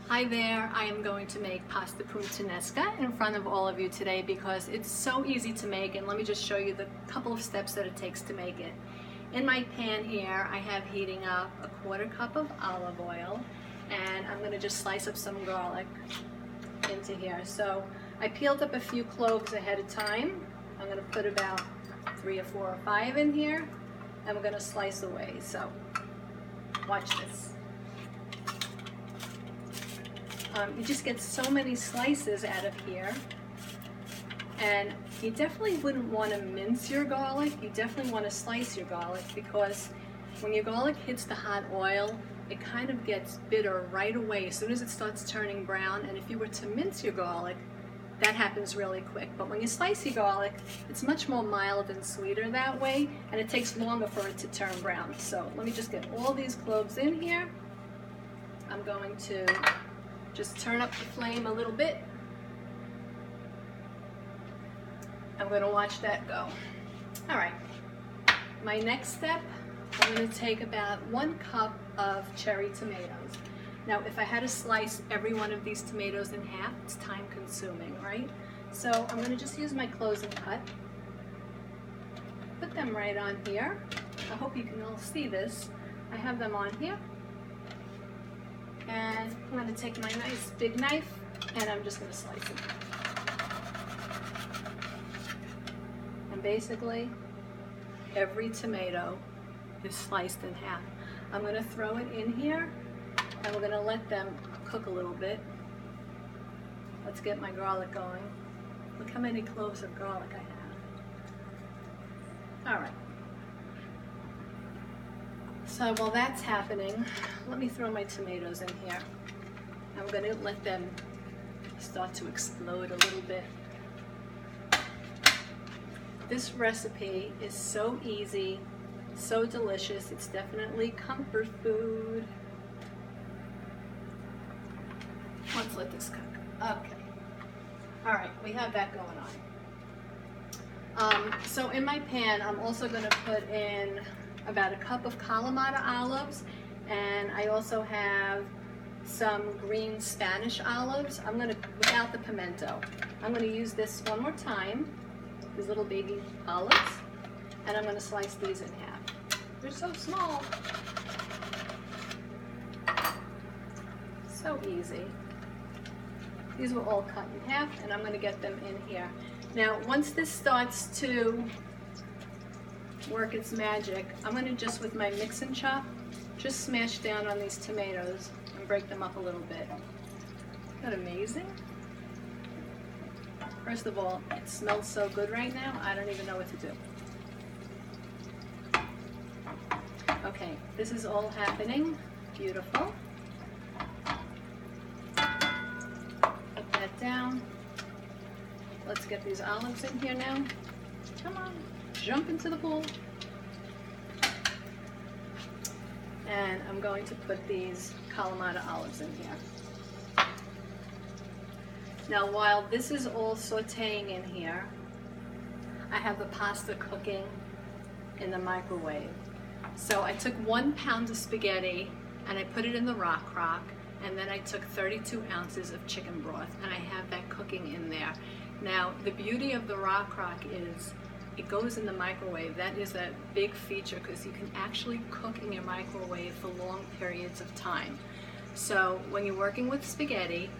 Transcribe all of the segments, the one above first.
Hi there, I am going to make pasta Puttanesca in front of all of you today because it's so easy to make, and let me just show you the couple of steps that it takes to make it. In my pan here, I have heating up a 1/4 cup of olive oil, and I'm going to just slice up some garlic into here. So I peeled up a few cloves ahead of time. I'm going to put about 3 or 4 or 5 in here, and we're going to slice away. So watch this. You just get so many slices out of here, and you definitely wouldn't want to mince your garlic. You definitely want to slice your garlic, because when your garlic hits the hot oil, it kind of gets bitter right away as soon as it starts turning brown. And if you were to mince your garlic, that happens really quick. But when you slice your garlic, it's much more mild and sweeter that way, and it takes longer for it to turn brown. So let me just get all these cloves in here. I'm going to just turn up the flame a little bit. I'm going to watch that go. All right, my next step, I'm going to take about 1 cup of cherry tomatoes. Now, if I had to slice every one of these tomatoes in half, it's time consuming, right? So I'm going to just use my closing cut, put them right on here. I hope you can all see this. I have them on here. And I'm going to take my nice big knife, and I'm just going to slice it. And basically, every tomato is sliced in half. I'm going to throw it in here, and we're going to let them cook a little bit. Let's get my garlic going. Look how many cloves of garlic I have. All right. So while that's happening, let me throw my tomatoes in here. I'm going to let them start to explode a little bit. This recipe is so easy, so delicious. It's definitely comfort food. Let's let this cook. Okay. All right, we have that going on. So in my pan, I'm also going to put in about 1 cup of Kalamata olives, and I also have some green Spanish olives. I'm going to, without the pimento, I'm going to use this one more time, these little baby olives, and I'm going to slice these in half. They're so small. So easy. These were all cut in half, and I'm going to get them in here. Now, once this starts to work its magic, I'm going to just, with my mix and chop, just smash down on these tomatoes and break them up a little bit. Isn't that amazing? First of all, it smells so good right now, I don't even know what to do. Okay, this is all happening. Beautiful. Put that down. Let's get these olives in here now. Come on. Jump into the pool. And I'm going to put these Kalamata olives in here. Now, while this is all sauteing in here, I have the pasta cooking in the microwave. So I took 1 pound of spaghetti and I put it in the rock crock, and then I took 32 ounces of chicken broth, and I have that cooking in there. Now, the beauty of the rock crock is it goes in the microwave. That is a big feature, because you can actually cook in your microwave for long periods of time. So when you're working with spaghetti,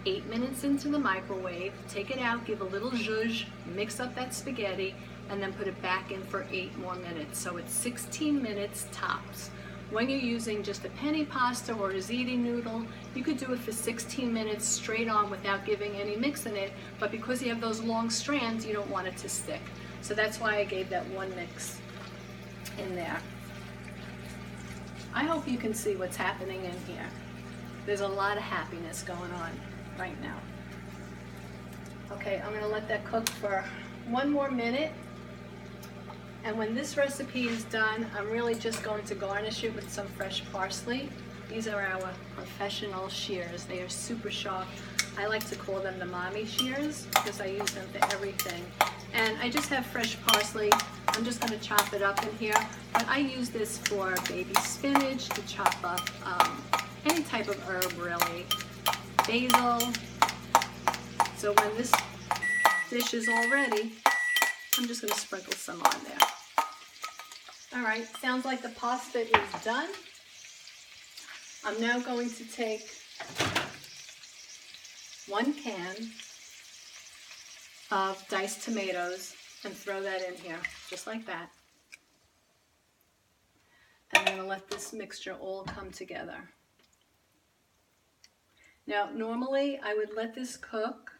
8 minutes into the microwave, take it out, give a little zhuzh, mix up that spaghetti, and then put it back in for 8 more minutes. So it's 16 minutes tops. When you're using just a penny pasta or a ziti noodle, you could do it for 16 minutes straight on without giving any mix in it, but because you have those long strands, you don't want it to stick. So that's why I gave that 1 mix in there. I hope you can see what's happening in here. There's a lot of happiness going on right now. Okay, I'm gonna let that cook for 1 more minute. And when this recipe is done, I'm really just going to garnish it with some fresh parsley. These are our professional shears. They are super sharp. I like to call them the mommy shears because I use them for everything. And I just have fresh parsley. I'm just going to chop it up in here. But I use this for baby spinach, to chop up any type of herb really, basil. So when this dish is all ready, I'm just going to sprinkle some on there. All right, sounds like the pasta is done. I'm now going to take 1 can of diced tomatoes and throw that in here, just like that. And I'm going to let this mixture all come together. Now, normally I would let this cook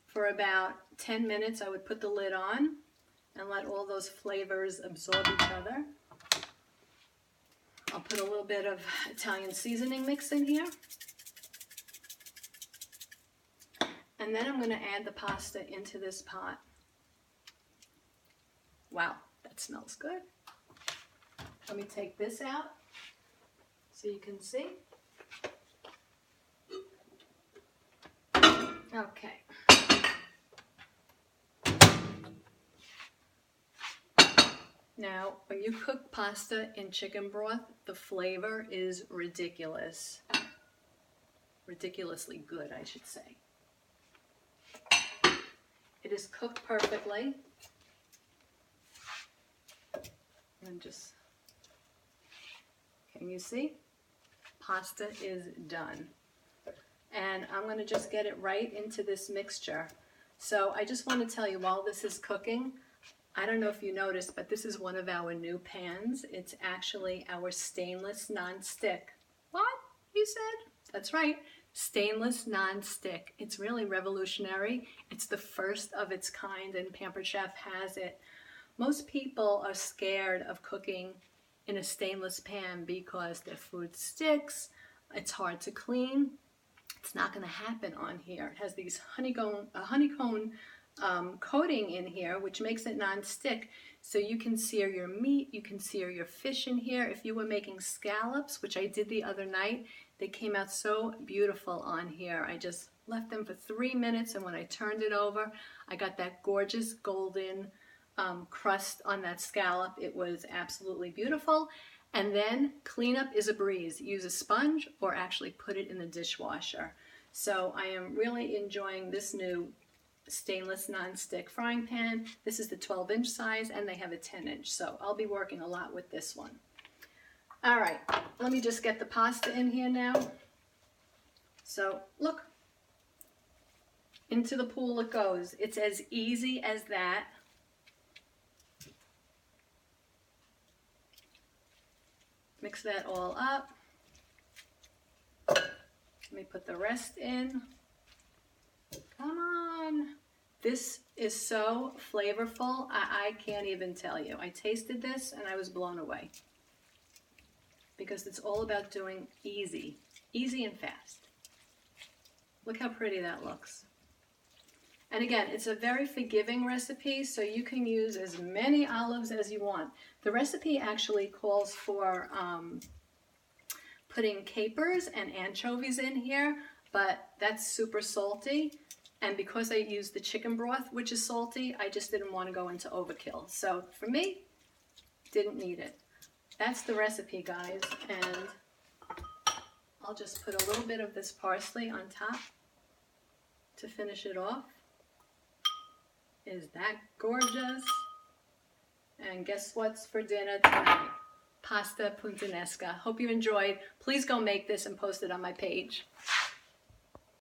for about 10 minutes. I would put the lid on and let all those flavors absorb each other. I'll put a little bit of Italian seasoning mix in here. And then I'm going to add the pasta into this pot. Wow, that smells good. Let me take this out so you can see. Okay. Now, when you cook pasta in chicken broth, the flavor is ridiculous. Ridiculously good, I should say. It is cooked perfectly. And just, can you see? Pasta is done. And I'm going to just get it right into this mixture. So I just want to tell you, while this is cooking, I don't know if you noticed, but this is one of our new pans. It's actually our stainless non-stick. What? You said? That's right. Stainless non-stick. It's really revolutionary. It's the first of its kind, and Pampered Chef has it. Most people are scared of cooking in a stainless pan because their food sticks. It's hard to clean. It's not going to happen on here. It has these honeycomb coating in here, which makes it non-stick, so you can sear your meat, you can sear your fish in here. If you were making scallops, which I did the other night, they came out so beautiful on here. I just left them for 3 minutes, and when I turned it over, I got that gorgeous golden crust on that scallop. It was absolutely beautiful. And then cleanup is a breeze. Use a sponge or actually put it in the dishwasher. So I am really enjoying this new stainless non-stick frying pan. This is the 12-inch size, and they have a 10-inch, so I'll be working a lot with this one. All right, let me just get the pasta in here now. So look, into the pool it goes. It's as easy as that. Mix that all up. Let me put the rest in. Come on. This is so flavorful. I can't even tell you. I tasted this and I was blown away. Because it's all about doing easy and fast. Look how pretty that looks. And again, it's a very forgiving recipe, so you can use as many olives as you want. The recipe actually calls for putting capers and anchovies in here, but that's super salty. And because I used the chicken broth, which is salty, I just didn't want to go into overkill. So for me, didn't need it. That's the recipe, guys. And I'll just put a little bit of this parsley on top to finish it off. Is that gorgeous? And guess what's for dinner tonight? Pasta Puttanesca. Hope you enjoyed. Please go make this and post it on my page.